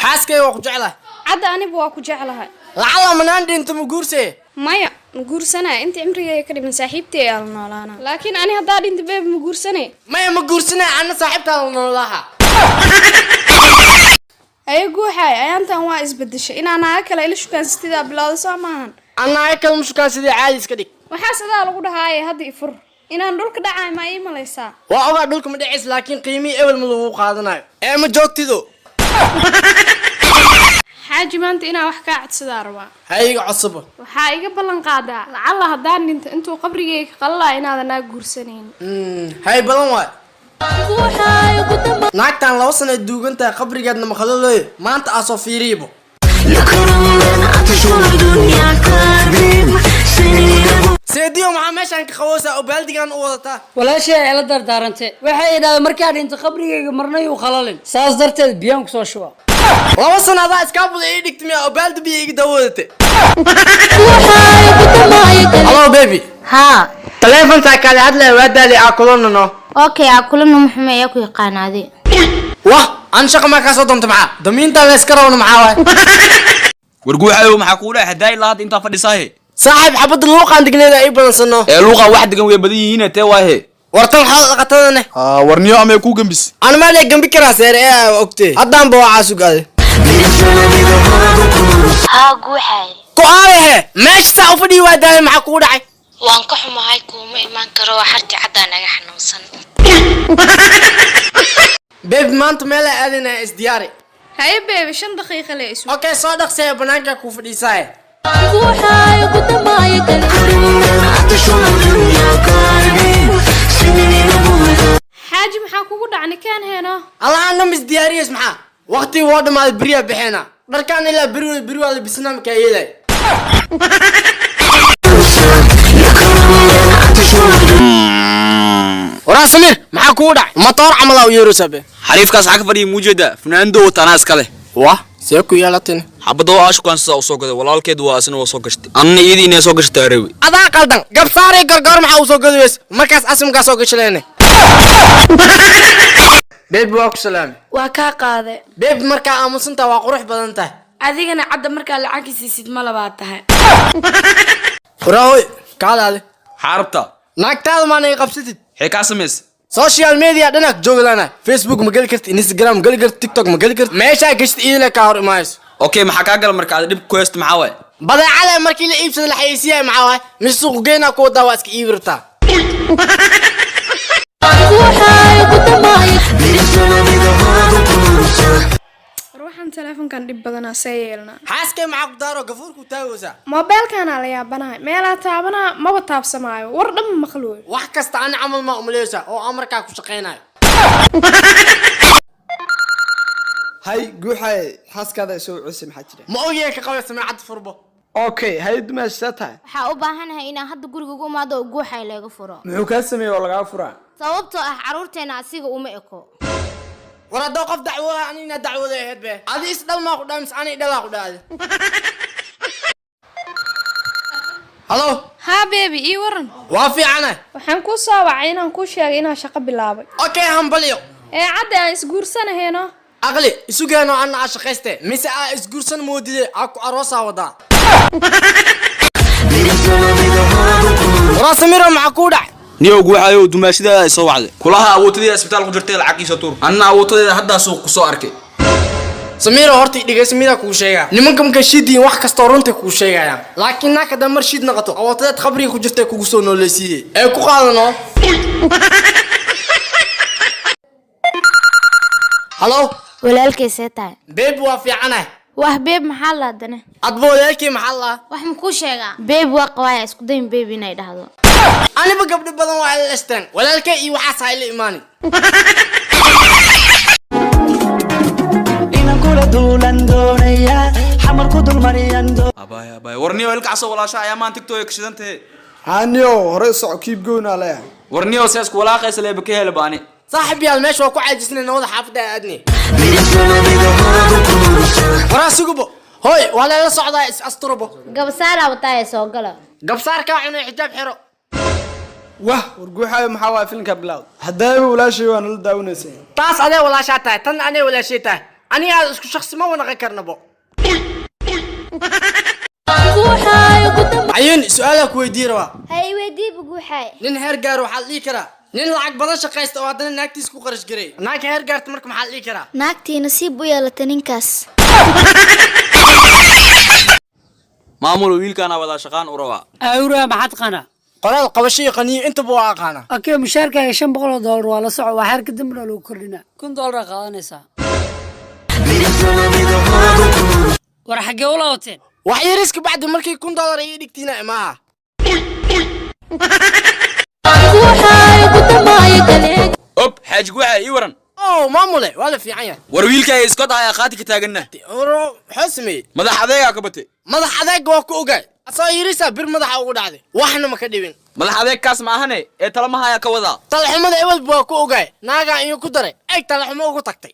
حاسكي وقجعله عاد أنا بواكو جعلها لعله من عندي أنت مقورسي مايا مقور سنة أنت عمري كريم من صاحبتي يا لنا لكن أنا هدار أنت بيب مقور سنة ما مقورسنا أنا صاحبتها لها أي جوحي أنت هو إزبدش إن أنا أكل إيش كان ستة بلاد سامان أنا أكل مش كان سيدي عادي كديك وحاسة ذا لقول هاي هذه فر إن أندرك دعاء ما إيه مليسا وأقعد لكم دعيس لكن قيمي أول ملوك هذا ناي إيه مجوكتي ذو حاجة ما أنت إنا وحكا عتصداروا هاي عصبة وحاجة بلن قادا لعل هدان أنتوا قبري قلا إنا ذا ناقور سنين هاي بلن واي naagtaan 2 sano duugantaa qabrigeedna ma khadalay maanta aso fiiriibo seediyo maxaa meeshaan ka qabowsaa oo baaldigan u wadataa walaashay ay la dardaarantay waxay yidhahdeen markaa dhinto qabrigayga marnay uu khalalin saas darteed biyaan ku soo shuba 2 sano adaa iskaabada ii dhigtay oo baaldi biyo iga dawoodate hello baby ها telefonta kale hadlay waadaadi aakulano اوكي اكلنا محمد ياكو يقانادي wah aan shaqo ma ka soo doonto maxaa damiinta la iska rawno maxaa waay warguuxayo maxaa ku dhahay haday laad inta fadhisahay saaxib xabad luuqan digneeda ay balansano luuqa wax digan way badan yihiin tee waahe wartan xal qatadane warniyo ama ku gambis ana ma leey gambi kara seer ee ogtay haddaan baa waxa sugaade ها غوحاي ku aahe meesha saa u fadhiyo waadaay maxaa ku dhacay وان كحماhay kuma iman karo xarti cadaan naga xanuunsan baby maanta meel aadina is diyaari هاي بيبي 5 دقيقة ليش okay soo dhaqsay banaanka ku fadhiisay غوحاي قدامي حاجة محاكو دعني كان هنا allah ana mis diyaariyas maxaa waqti woo dhamaad bariya bixina dharkaan ilaa bari wala bisna ma kaayelay wara samir maxaa ku dhacay motor camal oo yeerusabe xariifkaas xaq fadhiyo muujada fanaando tanaas kale wah see ku yeelatin xabado aashu kan soo soo gaday walaalkeed waa asna soo gashtay anna iyadii inay soo gashtay rawi adaa qaldan gabsaare gargaar maxaa soo gadays markaas asmka soo gashaleene baby waa ku salaam وكا قاده baby markaa aamusanta waa qurux badan tahay adigana cadda markaa lacagtiisid ma labaad tahay furahoy kaadaade xarabta naagtaada maanay qabsatid xee ka sameys social media dhanak jooglana facebook ma gali kartid instagram ma gali kartid tiktok ma gali kartid meesha gashid idila ka hor imaayso okay maxaa ka gal markaa dib ku heest maxaa way badeecada markii la iibsado la xayisiiyay maxaa waay mis suuq geena ku wadaa waa iska iibirtaa روح عن تلفون كان دب بدنا سيلنا xaaskay maxaa ku daaro gafuurku taagaysa موبايل كان على يابنا ميلا تابنا ما بتاب سمايو وردم مخلوق wax kasta aan amal ma umaleeysa oo amarka ku shaqeynayo هاي جوحي حاسك هذا يسوي عسى محجرة. ma ogyahay ka qabay samaacad furbo أوكي هاي دمى شتاتها. waxaa u baahanahay inaan hadda guriga ugu imaado oo guuxay laga furo محوكاسمي ولا غافرة. sababtoo ah caruurteena asiga uma eko war hadoo qof dacwada anina dacwada ahayd be adi is dhal ma ku dhaamis ani dhalaa ku dhaade hallo ها بيبي اي ورن waa fiicana waxaan ku soo wacay inaan ku sheegay inaan shaqo bilaabay okay hambalyo ee cadda aan isguursanahayno aqli isugeeno aan shaqeyste mise aa isguursan moodide aa ku aroosa wada wara samiro maxaa ku dhacay niyo guuxayo dumaashida ay soo wacday kulaha awoodada isbitaal ku jirtay lacagiisa tuur anna awoodada hadda suuq ku soo arkay samiro horta dhigay samira ku sheega nimanka marka shidii wax kasta runta ku sheegayaan laakiin naaka damar shid naqato awoodada qabriga ku jirtay kugu soo nooleysiyay ee ku qaadano hallo walaalkay see tahay babe waa fiicana wax beeb maxaa la dane adbo walaalkii maxaa la wax ma ku sheegaa beeb waa qawaaya isku dayn beeb inay dhahdo aniba gabdho badan waa la istaan walaalkay iyo waxaas ay la imaanay inaan kula duulan doonaya xamar ku dul mariyan abay warniyo ilka aso walaasha ayaa maan tiktok ka shidantay هانيو هري صعب كيف جونا عليها. warniyo sees ku walaaqaysa leeb ka hel baani صاحب يا المشي وكو عاجزنا نوض حافظة أدني وراس قبو هوي ولا لا صعدا أسطربو gabsaara wataa soo gala قبصار كاعنو حجاب حرو واه ورجوحي محاوى فيلم كبلاود. هداي ولا شيء وأنا لداونسين. طاس عليه ولا شاتاي تن عليه ولا شيء تاي aniga aad isku shakhsi ma wana karnabo ayun su'aala ku weydiin rabaa hay weydii buguxay nin heer gaar waxa la dhigi karaa nin lacag badan shaqaysta oo haddana naagtiis ku qarash garay naag heer gaarta marka maxaa la dhigi karaa naagtii nasiib u yeelatay ninkaas maamul wiilkaana wada shaqaan u rabaa awra maxad qana qoraal qabasho iyo qaniyo intaba waa aqaana okay mushaarkaaga $500 waa la soco waa xeerka dambana lagu kordhina $1,000 qaadanaysaa war xagee u laawateen wax yariska bacdi markii $1,000 ay dhigtiina maaha ob xaaj guuxa ii waran oo maamule wala fiican yahay war wiilkaaga iska dhaaya qaati ka taaganna oro xasmi madax adeega ka batay madax adeeg waa ku ogaay asoo yirisa bir madaxa ugu dhacday waxna ma ka dhibin madax adeeg kaas ma ahane ee talamaha ayaa ka wadaa talaxumada eewad baa ku ogaay naaga iyo ku daray ay talaxumo ugu tagtay